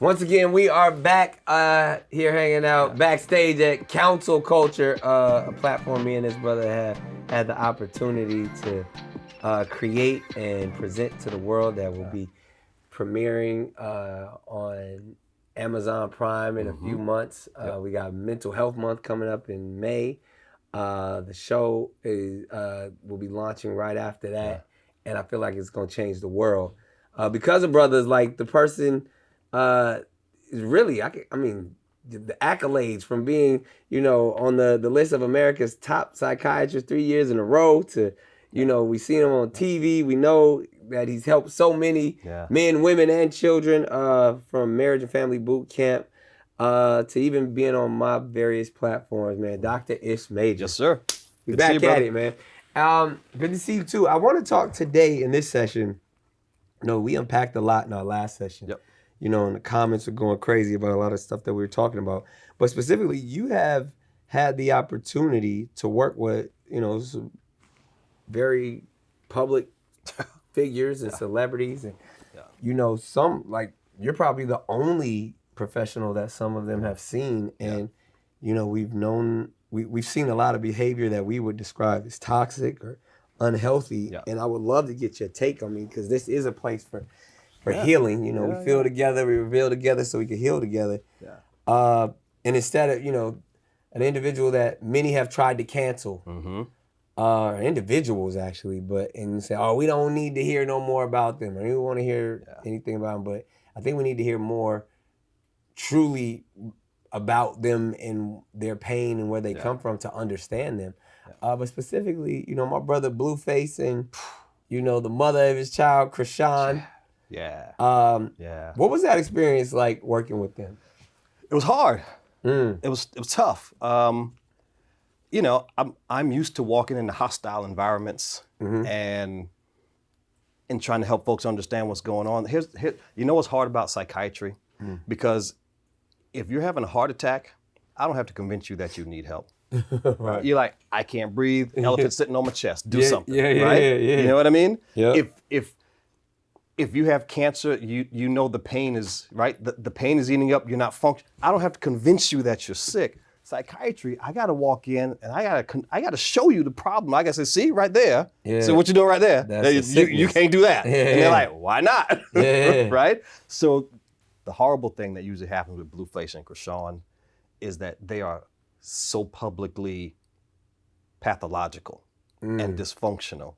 Once again, we are back here hanging out backstage at Counsel Culture, a platform me and his brother have had the opportunity to create and present to the world that will be premiering on Amazon Prime in a few months. We got Mental Health Month coming up in May. The show will be launching right after that, and I feel like it's going to change the world. Because of brothers, like the person is really, I mean, the accolades from being, on the list of America's top psychiatrists 3 years in a row to, we seen him on TV. We know that he's helped so many men, women, and children from marriage and family boot camp to even being on my various platforms, man. Dr. Ish Major. Yes, sir. We back at it, man. Good to see you, too. I want to talk today in this session. We unpacked a lot in our last session. Yep. And the comments are going crazy about a lot of stuff that we were talking about. But specifically, you have had the opportunity to work with, some very public figures and celebrities. And, some, like, you're probably the only professional that some of them have seen. And, we've seen a lot of behavior that we would describe as toxic or unhealthy. Yeah. And I would love to get your take on me because this is a place for healing. We feel together, we reveal together so we can heal together. Yeah. And instead of, an individual that many have tried to cancel, individuals actually, and say, oh, we don't need to hear no more about them. Or we don't want to hear anything about them. But I think we need to hear more truly about them and their pain and where they come from to understand them. But specifically, my brother Blueface and, the mother of his child, Chrisean. Yeah. What was that experience like working with them? It was hard. It was tough. I'm used to walking into hostile environments and trying to help folks understand what's going on. Here, what's hard about psychiatry? Because if you're having a heart attack, I don't have to convince you that you need help. Right. You're like, I can't breathe. Elephant sitting on my chest. Do something. Right? You know what I mean? Yeah. If you have cancer, you know the pain is right. The pain is eating up. You're not functioning. I don't have to convince you that you're sick. Psychiatry, I got to walk in and I got to show you the problem. I got to say, see right there. Yeah. So what you doing right there? You can't do that. Yeah. And they're like, why not? Yeah. Right. So the horrible thing that usually happens with Blueface and Chrisean is that they are so publicly pathological and dysfunctional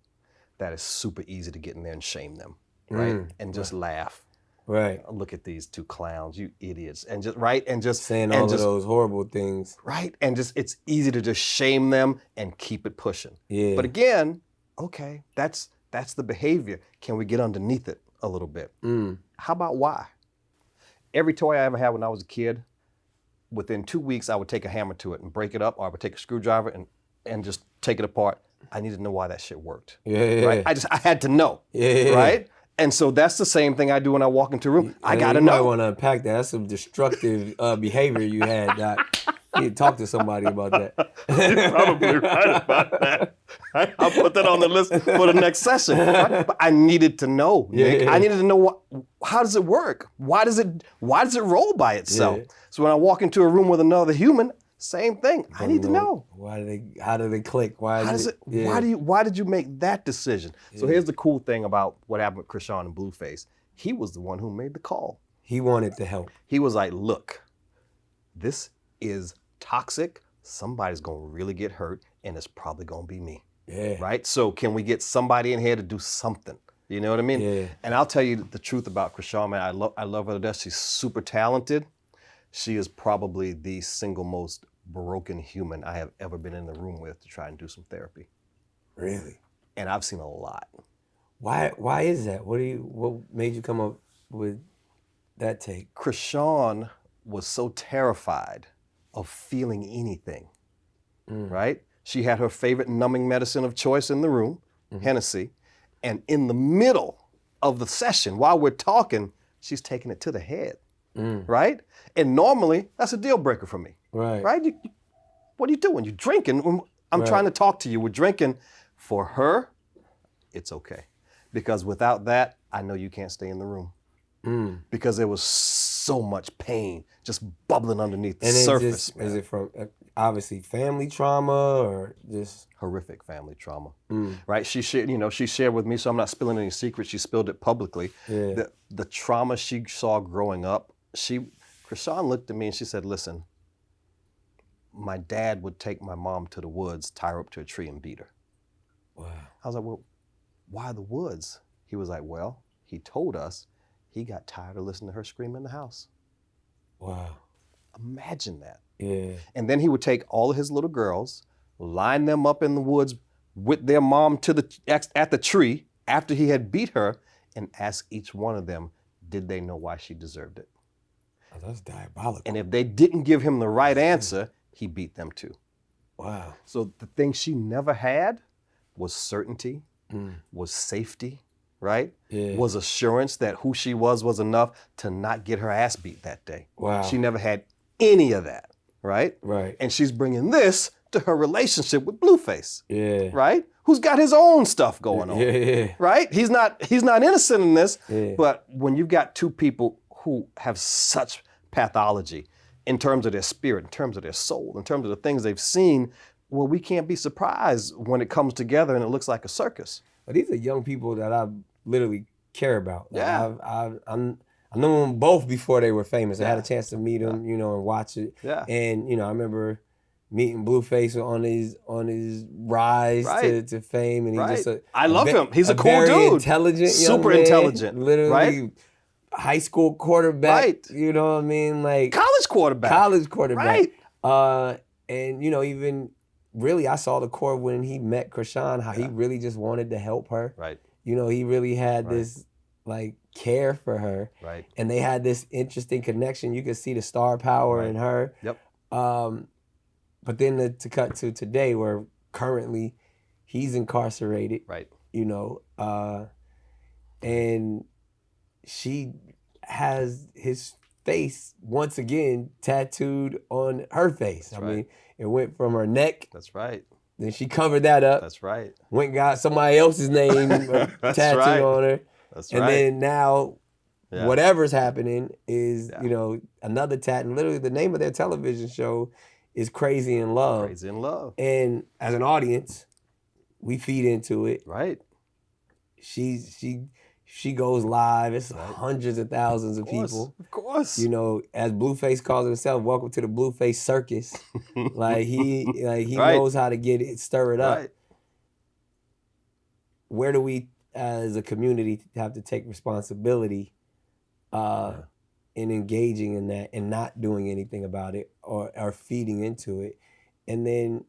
that it's super easy to get in there and shame them, right? And just laugh. Right. Look at these two clowns, you idiots. And just saying all of those horrible things. Right. And it's easy to just shame them and keep it pushing. Yeah. But again, okay, that's the behavior. Can we get underneath it a little bit? How about why? Every toy I ever had when I was a kid, within 2 weeks, I would take a hammer to it and break it up, or I would take a screwdriver and just take it apart. I needed to know why that shit worked. Yeah. Right? I had to know. Yeah. Right? And so that's the same thing I do when I walk into a room. I gotta know. You might want to unpack that. That's some destructive behavior you had, Doc. You need to talk to somebody about that. You're probably right about that. I'll put that on the list for the next session. Right? But I needed to know, Nick. Yeah. I needed to know how does it work? Why does it roll by itself? Yeah. So when I walk into a room with another human, same thing. I need to know. How do they click? Why did you make that decision? Yeah. So here's the cool thing about what happened with Chrisean and Blueface. He was the one who made the call. He wanted to help. He was like, look, this is toxic. Somebody's gonna really get hurt, and it's probably gonna be me. Yeah. Right? So can we get somebody in here to do something? You know what I mean? Yeah. And I'll tell you the truth about Chrisean, man. I love her to death. She's super talented. She is probably the single most broken human I have ever been in the room with to try and do some therapy. Really? And I've seen a lot. Why is that? What made you come up with that take? Chrisean was so terrified of feeling anything, right? She had her favorite numbing medicine of choice in the room, Hennessy, and in the middle of the session, while we're talking, she's taking it to the head, right? And normally, that's a deal breaker for me, right? What are you doing? You're drinking. I'm trying to talk to you. We're drinking. For her, it's okay. Because without that, I know you can't stay in the room. because there was so much pain just bubbling underneath the And surface. is it from obviously family trauma or just horrific family trauma, right? She shared with me, so I'm not spilling any secrets. She spilled it publicly. Yeah. The trauma she saw growing up. Chrisean looked at me and she said, "Listen, my dad would take my mom to the woods, tie her up to a tree, and beat her." Wow. I was like, "Well, why the woods?" He was like, "Well, he told us he got tired of listening to her scream in the house." Wow. Imagine that. Yeah. And then he would take all of his little girls, line them up in the woods with their mom at the tree after he had beat her, and ask each one of them, did they know why she deserved it? Oh, that's diabolical. And if they didn't give him the right answer, he beat them too. Wow. So the thing she never had was certainty, was safety, right? Yeah. Was assurance that who she was enough to not get her ass beat that day. Wow. She never had any of that, right? Right. And she's bringing this to her relationship with Blueface, Yeah. right? Who's got his own stuff going on, Yeah. right? He's not innocent in this, Yeah. but when you've got two people who have such pathology in terms of their spirit, in terms of their soul, in terms of the things they've seen, well, we can't be surprised when it comes together and it looks like a circus. But these are young people that I literally care about. Like Yeah. I knew them both before they were famous. I had a Yeah. chance to meet them, and watch it. Yeah. And I remember meeting Blueface on his rise Right. to fame, and he's just I love him. He's a cool very dude. intelligent, young Super man, intelligent, literally right? high school quarterback. Right. You know what I mean? Like College quarterback. college quarterback. Right. And even really, I saw the core when he met Chrisean, how he really just wanted to help her. Right. He really had this like care for her. Right. And they had this interesting connection. You could see the star power in her. Yep. But then to cut to today, where currently he's incarcerated. Right. And she has his face once again tattooed on her face. That's I right. mean, it went from her neck. That's right. Then she covered that up. That's right. Went and got somebody else's name tattooed right. on her. That's and right. then now Yeah. whatever's happening is, Yeah. Another tat. And literally the name of their television show is Crazy in Love. Crazy in Love. And as an audience, we feed into it. Right. She goes live. It's hundreds of thousands of people. Of course. As Blueface calls himself, welcome to the Blueface circus. like he Right. knows how to get it, stir it up. Right. Where do we as a community have to take responsibility in engaging in that and not doing anything about it or feeding into it? And then,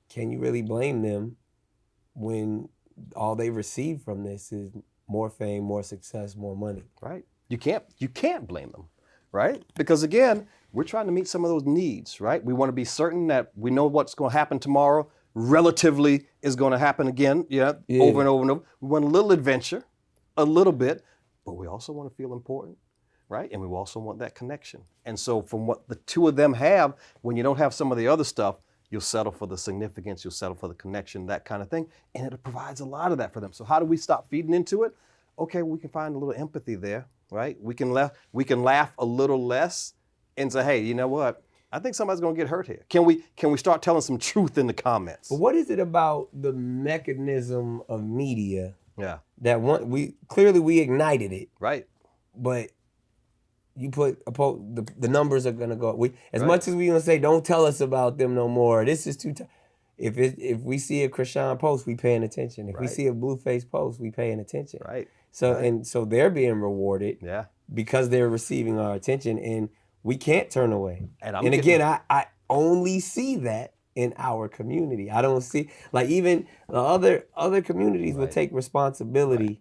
can you really blame them when all they receive from this is more fame, more success, more money? Right. You can't blame them, right? Because again, we're trying to meet some of those needs, right? We want to be certain that we know what's going to happen tomorrow, relatively is going to happen again, over and over and over. We want a little adventure, a little bit, but we also want to feel important, right? And we also want that connection. And so from what the two of them have, when you don't have some of the other stuff, you'll settle for the significance, you'll settle for the connection, that kind of thing. And it provides a lot of that for them. So how do we stop feeding into it? Okay, we can find a little empathy there, right? We can laugh a little less and say, hey, you know what? I think somebody's gonna get hurt here. Can we start telling some truth in the comments? But what is it about the mechanism of media that we ignited it, right? But you put the numbers are gonna go. As much as we gonna say, don't tell us about them no more. This is too. If we see a Chrisean post, we paying attention. If we see a Blueface post, we paying attention. Right. So they're being rewarded. Yeah. Because they're receiving our attention, and we can't turn away. And again, I only see that in our community. I don't see even the other communities will take responsibility,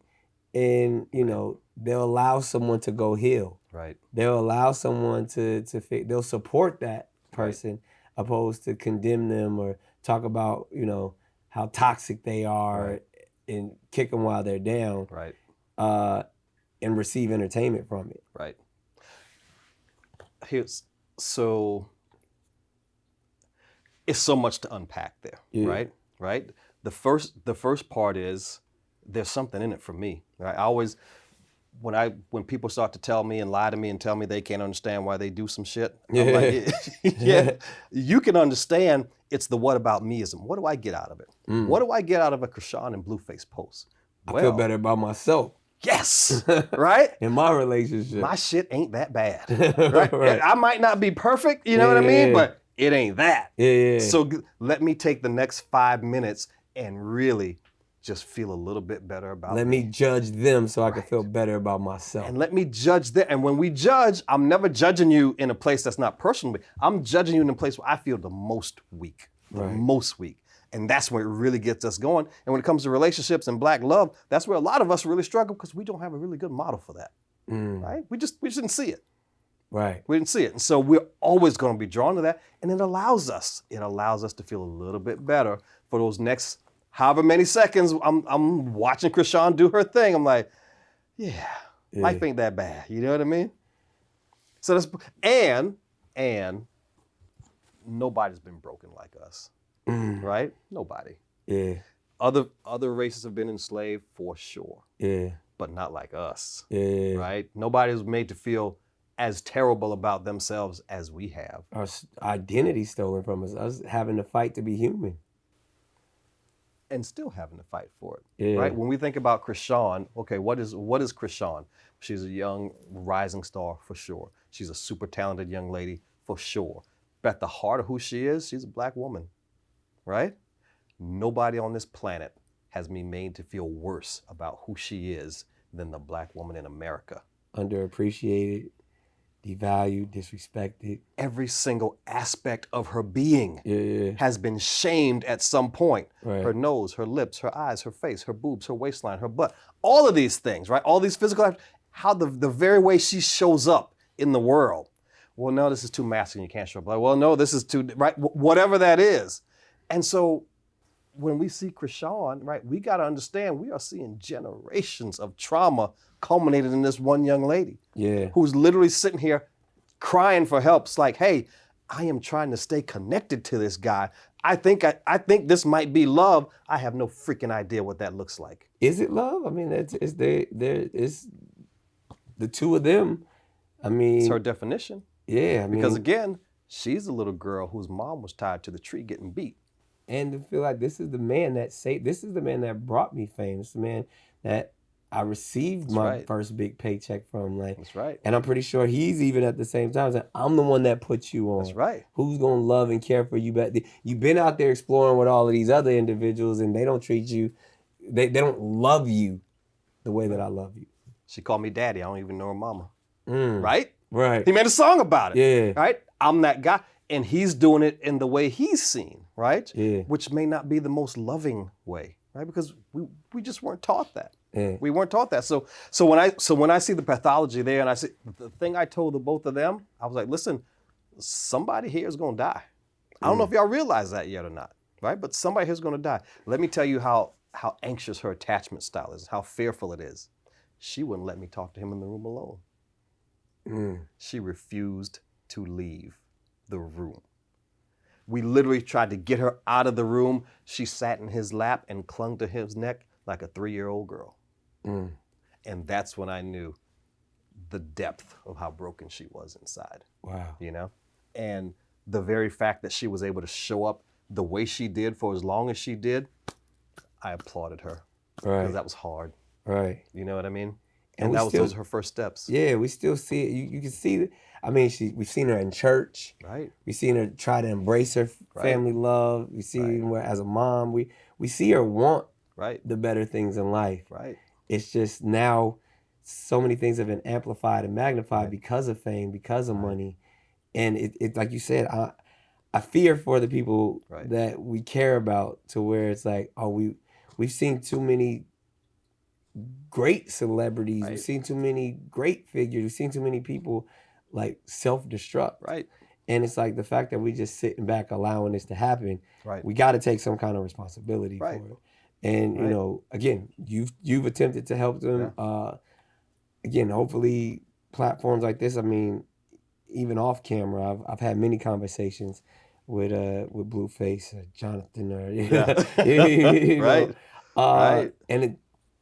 and they'll allow someone to go heal. Right. They'll allow someone to they'll support that person opposed to condemn them or talk about how toxic they are and kick them while they're down. Right. And receive entertainment from it. Right. It's so much to unpack there, right? Right. The first part is there's something in it for me. Right. when people start to tell me and lie to me and tell me they can't understand why they do some shit, Yeah. I'm like, yeah, you can understand. It's the what about meism. What do I get out of it? What do I get out of a Chrisean and Blueface post? I feel better about myself. Yes, right? In my relationship. My shit ain't that bad, right? Right. I might not be perfect, you know what I mean? But it ain't that. Yeah. So let me take the next 5 minutes and really just feel a little bit better about Let me judge them so I can feel better about myself. And let me judge them. And when we judge, I'm never judging you in a place that's not personal. I'm judging you in a place where I feel the most weak, most weak. And that's where it really gets us going. And when it comes to relationships and Black love, that's where a lot of us really struggle because we don't have a really good model for that, right? We just didn't see it. Right. We didn't see it. And so we're always going to be drawn to that. And it allows us to feel a little bit better for those next however many seconds. I'm watching Chrisean do her thing. I'm like, yeah, life ain't that bad. You know what I mean? So that's, and nobody's been broken like us, right? Nobody. Yeah. Other races have been enslaved for sure. Yeah. But not like us. Yeah. Right? Nobody was made to feel as terrible about themselves as we have. Our identity stolen from us having to fight to be human. And still having to fight for it, Yeah. right? When we think about Chrisean, okay, what is Chrisean? She's a young rising star for sure. She's a super talented young lady for sure. But at the heart of who she is, she's a Black woman, right? Nobody on this planet has been made to feel worse about who she is than the Black woman in America. Underappreciated, devalued, disrespected. Every single aspect of her being has been shamed at some point. Right. Her nose, her lips, her eyes, her face, her boobs, her waistline, her butt, all of these things, right? All these physical, how the very way she shows up in the world. Well, no, this is too masculine, you can't show up. Like, well, no, this is too, right? Whatever that is. And so when we see Chrisean, right, we got to understand we are seeing generations of trauma culminated in this one young lady. Yeah. Who's literally sitting here crying for help. It's like, hey, I am trying to stay connected to this guy. I think this might be love. I have no freaking idea what that looks like. Is it love? I mean, it's the two of them. I mean, it's her definition. Yeah, I mean, because again, she's a little girl whose mom was tied to the tree getting beat. And to feel like this is the man that saved, this is the man that brought me fame. It's the man that I received my first big paycheck from. Like, that's right. And I'm pretty sure he's even at the same time saying, I'm the one that put you on. That's right. Who's gonna love and care for you back? You've been out there exploring with all of these other individuals, and they don't treat you, they don't love you the way that I love you. She called me daddy. I don't even know her mama. Right? Right. He made a song about it. Yeah. Right? I'm that guy. And he's doing it in the way he's seen, right? Yeah. Which may not be the most loving way, right? Because we just weren't taught that. Yeah. We weren't taught that. So when I see the pathology there, and I see the thing I told the both of them, I was like, listen, somebody here is gonna die. I don't know if y'all realize that yet or not, right? But somebody here is gonna die. Let me tell you how anxious her attachment style is, how fearful it is. She wouldn't let me talk to him in the room alone. She refused to leave the room. We literally tried to get her out of the room. She sat in his lap and clung to his neck like a 3-year-old girl. And that's when I knew the depth of how broken she was inside. Wow. You know? And the very fact that she was able to show up the way she did for as long as she did, I applauded her. Right. Because that was hard. Right. You know what I mean? And those were her first steps. Yeah, we still see it. You can see it. I mean, we've seen her in church. Right. We've seen her try to embrace her family love. We see her as a mom. We see her want the better things in life. Right. It's just now so many things have been amplified and magnified because of fame, because of money. And it like you said, I fear for the people that we care about, to where it's like, oh, we've seen too many great celebrities. We've seen too many great figures. We've seen too many people like self-destruct. Right. And it's like the fact that we just sitting back allowing this to happen. Right. We got to take some kind of responsibility for it. And you know, again, you've attempted to help them. Again, hopefully platforms like this. I mean, even off camera, I've had many conversations with Blueface or Jonathan or you know, right. and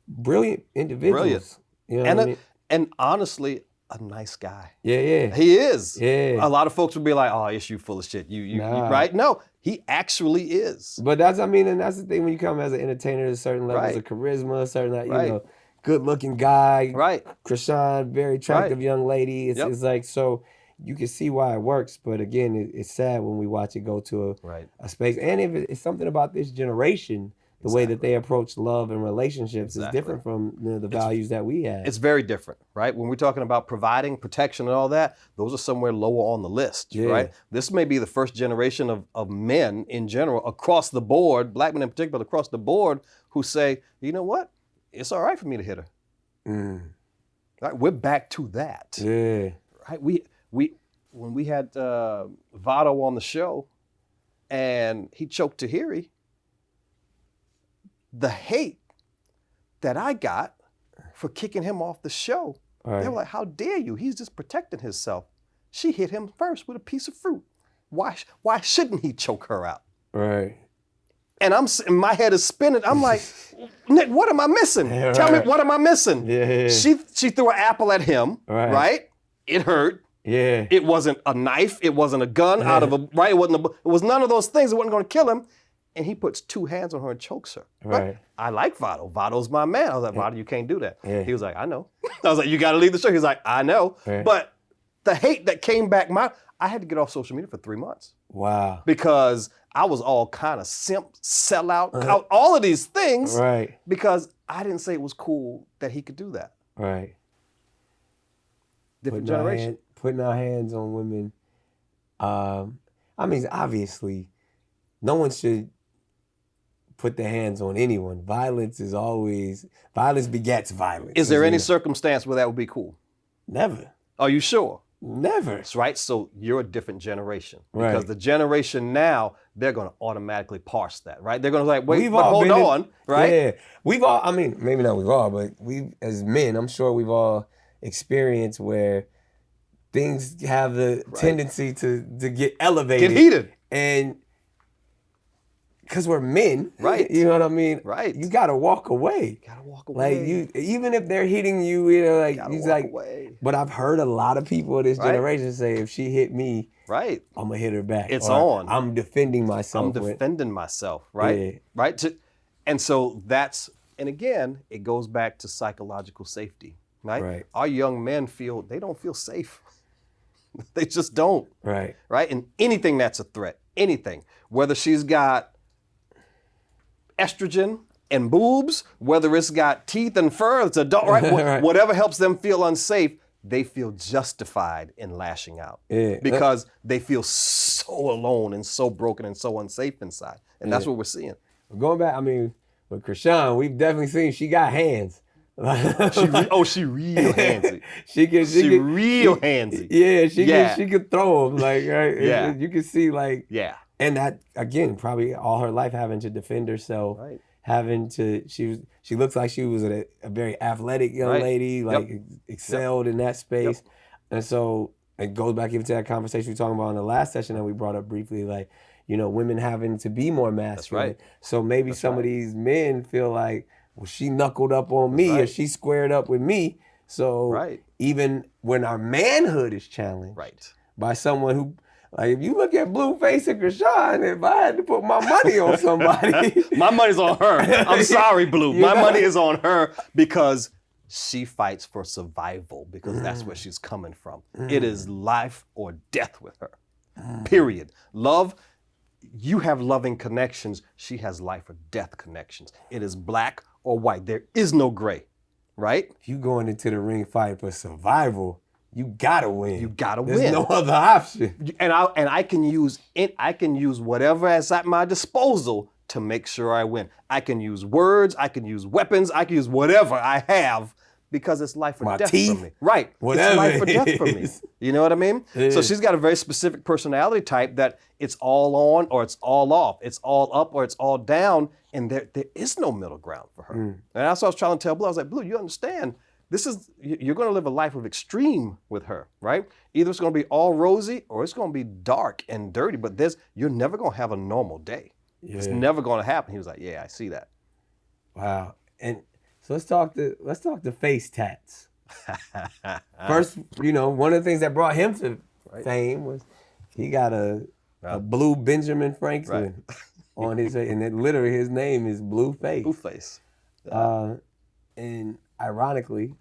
brilliant individuals. Brilliant. You know what I mean? And honestly, a nice guy. Yeah. He is. Yeah. A lot of folks would be like, "Oh, it's you full of shit." You right? No, he actually is. But that's the thing when you come as an entertainer, there's certain levels of charisma, certain good looking guy. Right. Chrisean, very attractive young lady. It's like, so you can see why it works, but again, it's sad when we watch it go to a space. And if it's something about this generation, the way that they approach love and relationships is different from the values that we have. It's very different, right? When we're talking about providing protection and all that, those are somewhere lower on the list, right? This may be the first generation of men in general across the board, black men in particular across the board, who say, you know what? It's all right for me to hit her. Right? We're back to that. Yeah. Right? When we had Vado on the show and he choked Tahiri, the hate that I got for kicking him off the show, they were like, how dare you? He's just protecting himself. She hit him first with a piece of fruit. Why shouldn't he choke her out? Right. And my head is spinning. I'm like, Nick, what am I missing? Tell me, what am I missing? Yeah. She threw an apple at him, right? It hurt. Yeah. It wasn't a knife. It wasn't a gun out of a, right? It was none of those things. It wasn't going to kill him. And he puts two hands on her and chokes her. Right? I like Vado. Vado's my man. I was like, Vado, you can't do that. Yeah. He was like, I know. I was like, you got to leave the show. He was like, I know. But the hate that came back, I had to get off social media for 3 months. Wow. Because I was all kind of simp, sellout, all of these things. Right. Because I didn't say it was cool that he could do that. Right. Different generation. Putting our hands on women. I mean, obviously, no one should put their hands on anyone. Violence begets violence. Is there any circumstance where that would be cool? Never. Are you sure? Never. That's right. So you're a different generation. Because the generation now, they're going to automatically parse that, right? They're going to like, wait, but hold on, right? Yeah. We've all, I mean, maybe not we've all, but we as men, I'm sure we've all experienced where things have the tendency to get elevated. Get heated. And because we're men, right? You know what I mean? Right. You gotta walk away. Gotta walk away. Like even if they're hitting you, you know, like he's like. Away. But I've heard a lot of people of this generation say, if she hit me, I'm gonna hit her back. It's on. I'm defending myself. Right? Yeah. Right. And so and again, it goes back to psychological safety. Right. Our young men they don't feel safe. They just don't. Right. Right. And anything that's a threat, anything, whether she's got estrogen and boobs, whether it's got teeth and fur, it's adult, right? Whatever helps them feel unsafe, they feel justified in lashing out because they feel so alone and so broken and so unsafe inside. And that's what we're seeing. Going back, I mean, with Chrisean, we've definitely seen she got hands. She real handsy. She real handsy. Yeah, she could throw them like Yeah. You can see like And that again, probably all her life having to defend herself, having to she looks like she was a very athletic young lady, like excelled in that space, and so it goes back even to that conversation we were talking about in the last session that we brought up briefly, like women having to be more masculine. That's right. So maybe some of these men feel like, well, she knuckled up on me or she squared up with me. So even when our manhood is challenged by someone who, like if you look at Blueface and Chrisean, if I had to put my money on somebody. My money's on her. I'm sorry, Blue. My money is on her because she fights for survival because that's where she's coming from. It is life or death with her, period. Love, you have loving connections. She has life or death connections. It is black or white. There is no gray, right? If you going into the ring fighting for survival, you gotta win. You gotta win. There's no other option. And I can use whatever is at my disposal to make sure I win. I can use words, I can use weapons, I can use whatever I have because it's life or death for me. Right. Whatever it's life or death for me. You know what I mean? Yeah. So she's got a very specific personality type that it's all on or it's all off. It's all up or it's all down. And there is no middle ground for her. And that's what I was trying to tell Blue. I was like, Blue, you understand, you're going to live a life of extreme with her, right? Either it's going to be all rosy or it's going to be dark and dirty, but you're never going to have a normal day. Yeah. It's never going to happen. He was like, yeah, I see that. Wow. And so let's talk the face tats. First, one of the things that brought him to fame was he got a blue Benjamin Franklin on his, and it literally his name is Blueface. Blueface. And ironically,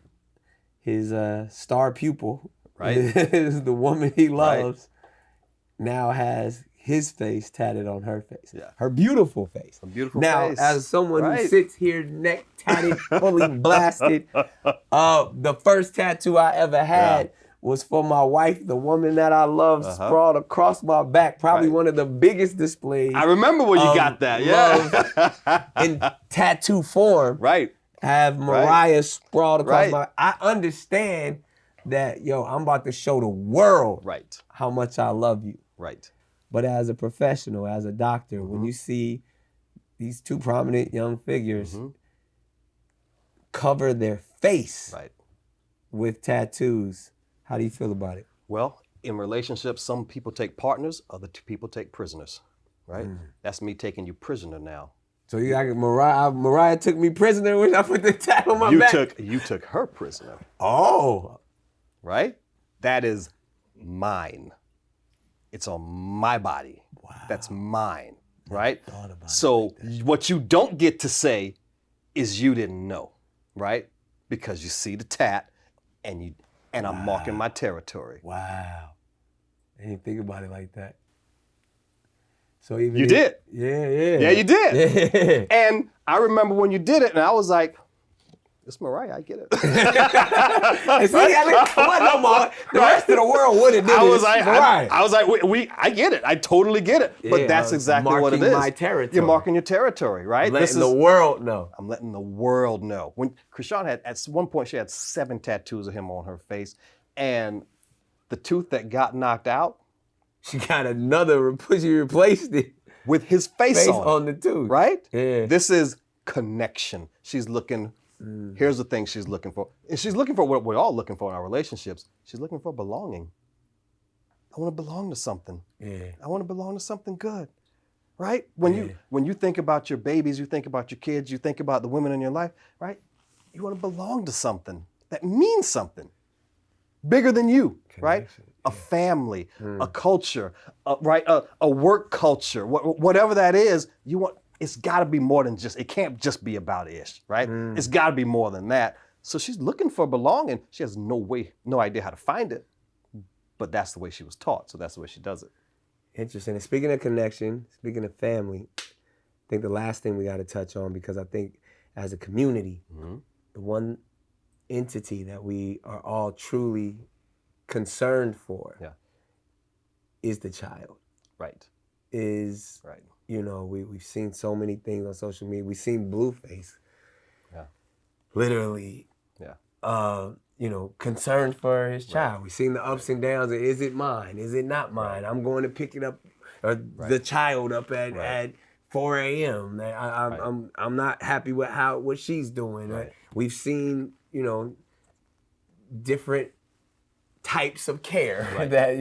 his star pupil, Right. is the woman he loves, now has his face tatted on her face. Yeah. Her beautiful face. A beautiful now, face. as someone who sits here neck tatted, fully blasted, the first tattoo I ever had was for my wife, the woman that I love, sprawled across my back. Probably one of the biggest displays. I remember when you got that. Yeah. In tattoo form. Right. Have Mariah sprawled across my. I understand that, I'm about to show the world how much I love you. Right. But as a professional, as a doctor, when you see these two prominent young figures cover their face with tattoos, how do you feel about it? Well, in relationships, some people take partners, other people take prisoners, right? That's me taking you prisoner now. So you got Mariah took me prisoner when I put the tat on my back. You took her prisoner. Oh. Right? That is mine. It's on my body. Wow. That's mine, right? So what you don't get to say is you didn't know, right? Because you see the tat and I'm marking my territory. Wow. I didn't think about it like that. So even you did. Yeah. Yeah, you did. Yeah. And I remember when you did it, and I was like, it's Mariah, I get it. See, the rest of the world wouldn't do it. I was like, I get it. I totally get it. But that's exactly what it is. My territory. You're marking your territory, right? Letting the world know. I'm letting the world know. When Chrisean at one point, she had 7 tattoos of him on her face. And the tooth that got knocked out, she got another, she replaced it. With his face on the tooth. Right? Yeah. This is connection. She's looking, here's the thing she's looking for. And she's looking for what we're all looking for in our relationships. She's looking for belonging. I want to belong to something. Yeah. I want to belong to something good. Right? When you think about your babies, you think about your kids, you think about the women in your life, right? You want to belong to something that means something. Bigger than you, right? A family, a culture, a work culture, whatever that is, it's got to be more than just, it can't just be about ish, right? It's got to be more than that. So she's looking for belonging. She has no idea how to find it, but that's the way she was taught. So that's the way she does it. Interesting. And speaking of connection, speaking of family, I think the last thing we got to touch on, because I think as a community, the one entity that we are all truly concerned for is the child. Right. We've seen so many things on social media. We've seen Blueface literally concerned for his child. We've seen the ups and downs of, is it mine? Is it not mine? I'm going to pick it up, or the child up at 4 a.m. I'm not happy with what she's doing. Right. We've seen, different types of care that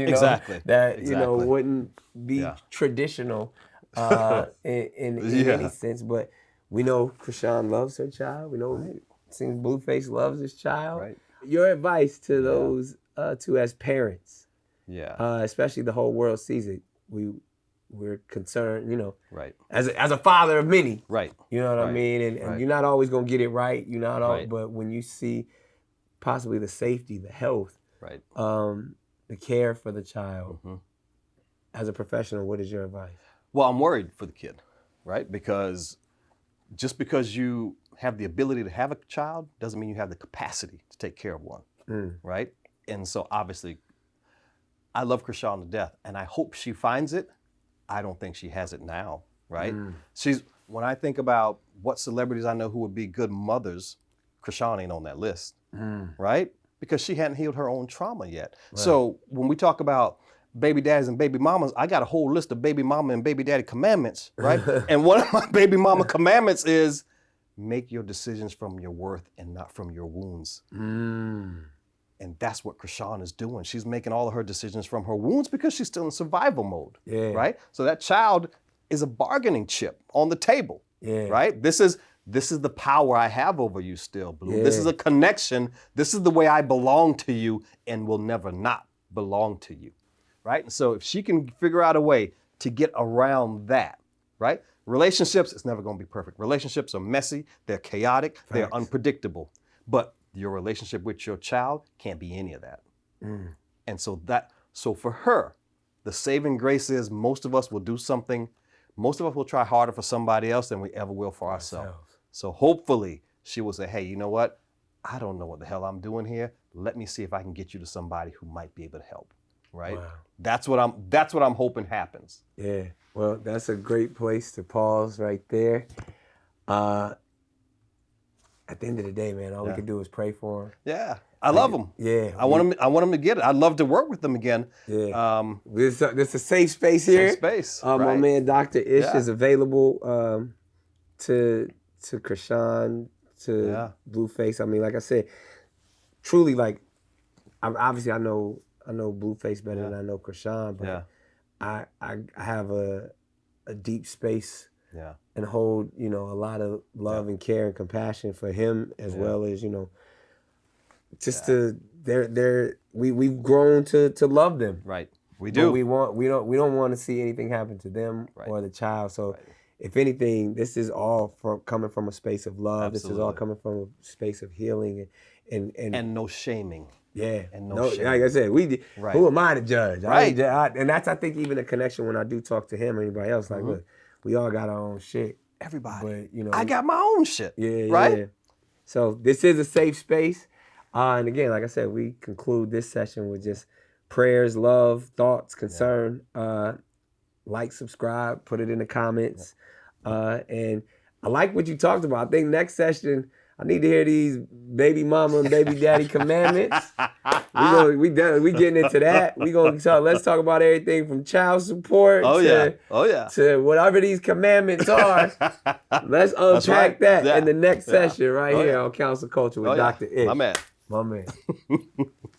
wouldn't be traditional in any sense. But we know Chrisean loves her child. We know seems Blueface loves his child. Right. Your advice to those two as parents, especially the whole world sees it. We're concerned, as a father of many, right? You know what I mean, and you're not always gonna get it right. You're not all, but when you see possibly the safety, the health, the care for the child, as a professional, what is your advice? Well, I'm worried for the kid, right? Because just because you have the ability to have a child doesn't mean you have the capacity to take care of one, right? And so obviously, I love Chrisean to death, and I hope she finds it. I don't think she has it now, right? When I think about what celebrities I know who would be good mothers, Chrisean ain't on that list, right? Because she hadn't healed her own trauma yet. Right. So when we talk about baby daddies and baby mamas, I got a whole list of baby mama and baby daddy commandments, right? And one of my baby mama commandments is make your decisions from your worth and not from your wounds. And that's what Chrisean is doing. She's making all of her decisions from her wounds because she's still in survival mode, right? So that child is a bargaining chip on the table, right? This is this is the power I have over you still, Blue. Yeah. This is a connection. This is the way I belong to you and will never not belong to you, right? And so if she can figure out a way to get around that, right? Relationships, it's never going to be perfect. Relationships are messy, they're chaotic, they're unpredictable. But your relationship with your child can't be any of that. And so for her, the saving grace is most of us will do something, most of us will try harder for somebody else than we ever will for ourselves. So hopefully she will say, hey, you know what? I don't know what the hell I'm doing here. Let me see if I can get you to somebody who might be able to help. Right? Wow. That's what I'm hoping happens. Yeah. Well, that's a great place to pause right there. At the end of the day, man, all we can do is pray for them. Yeah. I love them. Yeah. I want them to get it. I'd love to work with them again. Yeah. This is a safe space here. Safe space. My man, Dr. Ish, is available to Chrisean, to Blueface. I mean, like I said, truly, like, obviously I know Blueface better than I know Chrisean, but I have a deep space and hold, a lot of love and care and compassion for him as well as, just we've grown to love them. Right. We do. But we don't want to see anything happen to them or the child. So if anything, this is all coming from a space of love. Absolutely. This is all coming from a space of healing and no shaming. Yeah, and no shame. Like I said, who am I to judge? Right. And that's, I think, even a connection when I do talk to him or anybody else. Like, look, we all got our own shit. Everybody. But, I got my own shit. Yeah, right? Yeah. So this is a safe space. And again, like I said, we conclude this session with just prayers, love, thoughts, concern. Like, subscribe, put it in the comments. And I like what you talked about. I think next session, I need to hear these baby mama and baby daddy commandments. We getting into that. Let's talk about everything from child support to whatever these commandments are. Let's unpack that in the next session here on Counsel Culture with Dr. Ish. My man. My man.